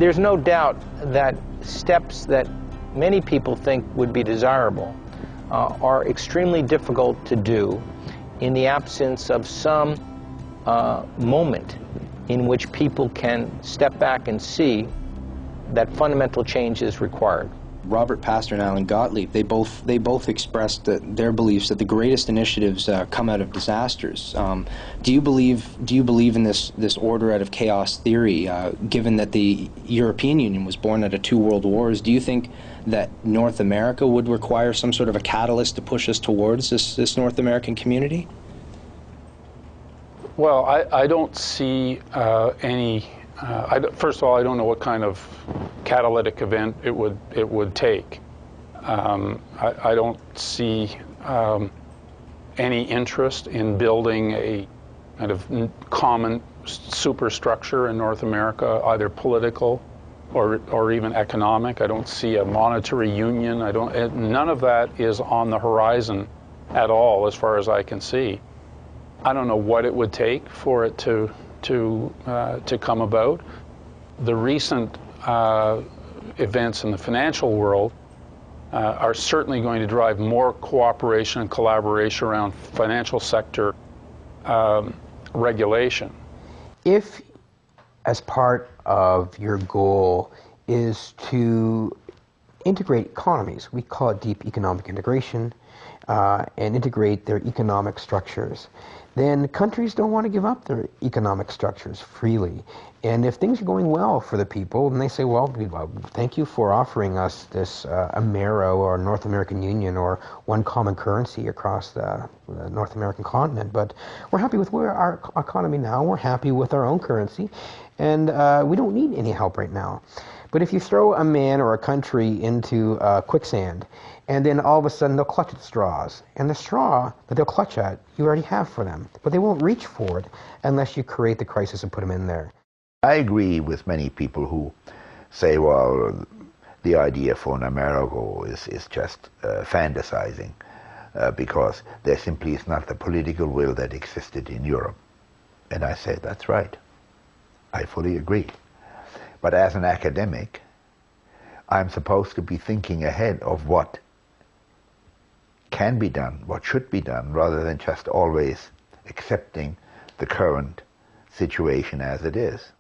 There's no doubt that steps that many people think would be desirable are extremely difficult to do in the absence of some moment in which people can step back and see that fundamental change is required. Robert Pastor and Alan Gottlieb, they both expressed their beliefs that the greatest initiatives come out of disasters. Do you believe in this order out of chaos theory? Given that the European Union was born out of 2 world wars, do you think that North America would require some sort of a catalyst to push us towards this North American community? Well, I don't see any. First of all, I don't know what kind of catalytic event it would take. I don't see any interest in building a kind of common superstructure in North America, either political or even economic. I don't see a monetary union. None of that is on the horizon at all, as far as I can see. I don't know what it would take for it to come about. The recent events in the financial world are certainly going to drive more cooperation and collaboration around financial sector regulation. If, as part of your goal, is to integrate economies, we call it deep economic integration, and integrate their economic structures, then countries don't want to give up their economic structures freely. And if things are going well for the people, and they say, well, thank you for offering us this Amero or North American Union or one common currency across the North American continent, but we're happy with where our economy now, we're happy with our own currency, and we don't need any help right now. But if you throw a man or a country into quicksand, and then all of a sudden they'll clutch at straws, and the straw that they'll clutch at, you already have for them, but they won't reach for it unless you create the crisis and put them in there. I agree with many people who say, well, the idea for an Amerigo is just fantasizing, because there simply is not the political will that existed in Europe. And I say, that's right. I fully agree. But as an academic, I'm supposed to be thinking ahead of what can be done, what should be done, rather than just always accepting the current situation as it is.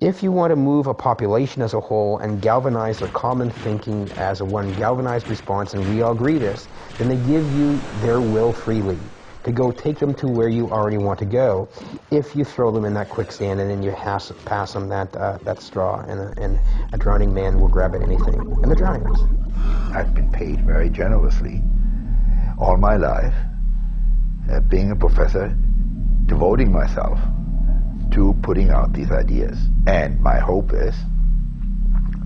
If you want to move a population as a whole and galvanize their common thinking as a one galvanized response, and we all agree this, then they give you their will freely to go take them to where you already want to go. If you throw them in that quicksand and then you pass them that straw, and a drowning man will grab at anything, and they're drowning us. I've been paid very generously all my life, being a professor, devoting myself to putting out these ideas. And my hope is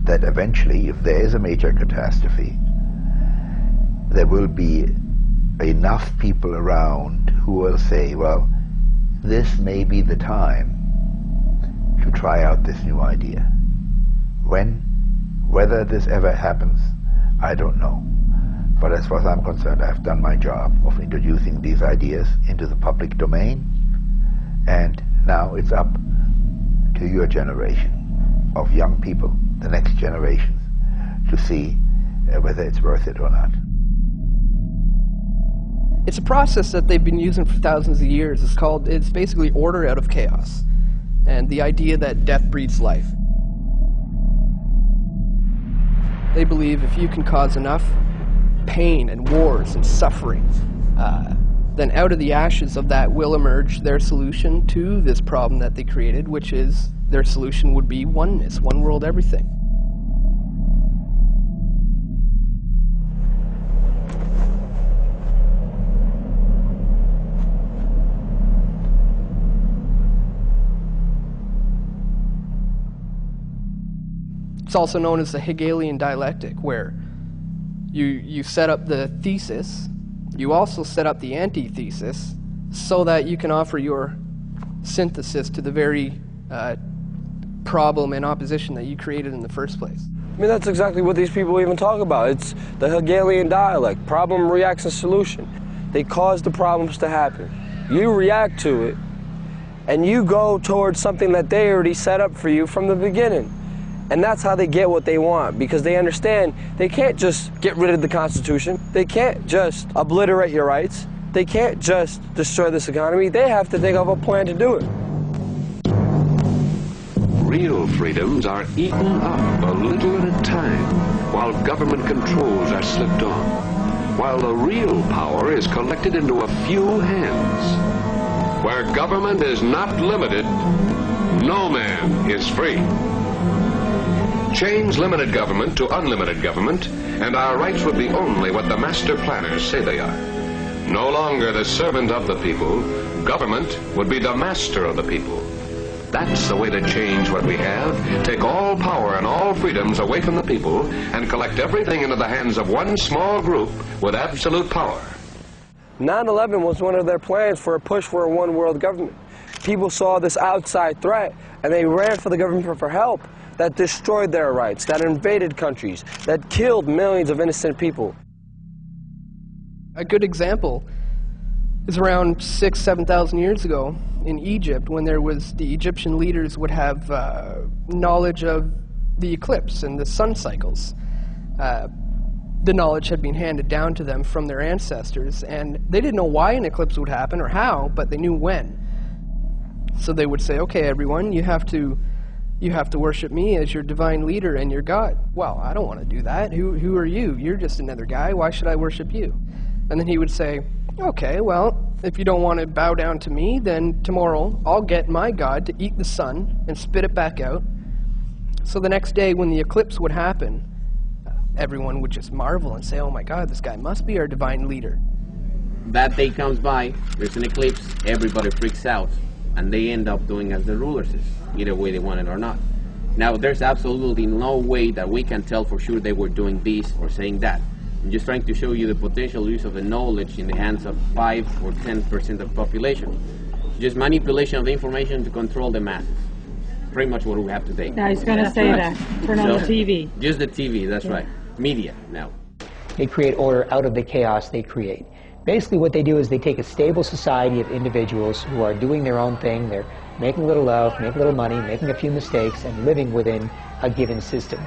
that eventually, if there is a major catastrophe, there will be enough people around who will say, well, this may be the time to try out this new idea. Whether this ever happens, I don't know. But as far as I'm concerned, I've done my job of introducing these ideas into the public domain, and now it's up to your generation of young people, the next generations, to see whether it's worth it or not. It's a process that they've been using for thousands of years. It's basically order out of chaos, and the idea that death breeds life. They believe if you can cause enough pain and wars and suffering, then out of the ashes of that will emerge their solution to this problem that they created, which is their solution would be oneness, one world, everything. It's also known as the Hegelian dialectic, where you set up the thesis, you also set up the antithesis, so that you can offer your synthesis to the very problem and opposition that you created in the first place. I mean, that's exactly what these people even talk about. It's the Hegelian dialect, problem, reaction, solution. They cause the problems to happen. You react to it, and you go towards something that they already set up for you from the beginning. And that's how they get what they want, because they understand they can't just get rid of the Constitution. They can't just obliterate your rights. They can't just destroy this economy. They have to think of a plan to do it. Real freedoms are eaten up a little at a time, while government controls are slipped on, while the real power is collected into a few hands. Where government is not limited, no man is free. Change limited government to unlimited government, and our rights would be only what the master planners say they are. No longer the servant of the people, government would be the master of the people. That's the way to change what we have. Take all power and all freedoms away from the people and collect everything into the hands of one small group with absolute power. 9/11 was one of their plans for a push for a one-world government. People saw this outside threat, and they ran for the government for help that destroyed their rights, that invaded countries, that killed millions of innocent people. A good example is around 6,000 to 7,000 years ago in Egypt, when the Egyptian leaders would have knowledge of the eclipse and the sun cycles. The knowledge had been handed down to them from their ancestors, and they didn't know why an eclipse would happen or how, but they knew when. So they would say, okay, everyone, you have to worship me as your divine leader and your God. Well, I don't want to do that. Who are you? You're just another guy. Why should I worship you? And then he would say, okay, well, if you don't want to bow down to me, then tomorrow I'll get my God to eat the sun and spit it back out. So the next day when the eclipse would happen, everyone would just marvel and say, oh my God, this guy must be our divine leader. That day comes by, there's an eclipse, everybody freaks out, and they end up doing as the rulers is, either way they want it or not. Now, there's absolutely no way that we can tell for sure they were doing this or saying that. I'm just trying to show you the potential use of the knowledge in the hands of 5 or 10% of the population. Just manipulation of the information to control the masses. Pretty much what we have today. I was going to say that. Turn on the TV. Just the TV, that's right. Media now. They create order out of the chaos they create. Basically what they do is they take a stable society of individuals who are doing their own thing. They're making a little love, making a little money, making a few mistakes, and living within a given system.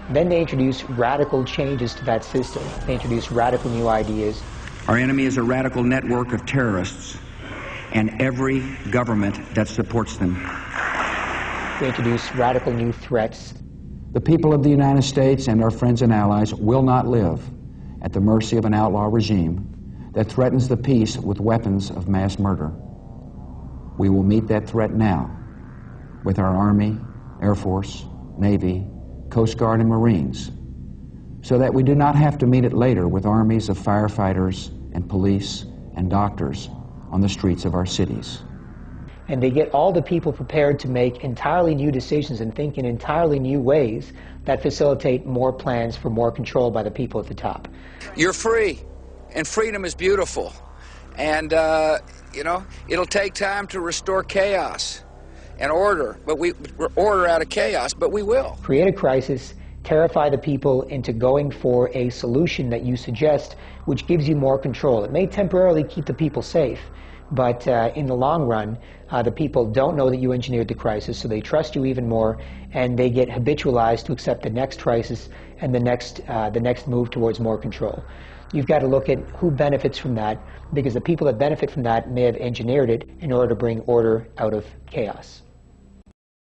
Then they introduce radical changes to that system. They introduce radical new ideas. Our enemy is a radical network of terrorists and every government that supports them. They introduce radical new threats. The people of the United States and our friends and allies will not live at the mercy of an outlaw regime that threatens the peace with weapons of mass murder. We will meet that threat now with our Army, Air Force, Navy, Coast Guard, and Marines, so that we do not have to meet it later with armies of firefighters and police and doctors on the streets of our cities. And they get all the people prepared to make entirely new decisions and think in entirely new ways that facilitate more plans for more control by the people at the top. You're free, and freedom is beautiful. And, you know, it'll take time to restore chaos and order, but order out of chaos, but we will. Create a crisis, terrify the people into going for a solution that you suggest, which gives you more control. It may temporarily keep the people safe, but in the long run, the people don't know that you engineered the crisis, so they trust you even more, and they get habitualized to accept the next crisis and the next move towards more control. You've got to look at who benefits from that, because the people that benefit from that may have engineered it in order to bring order out of chaos.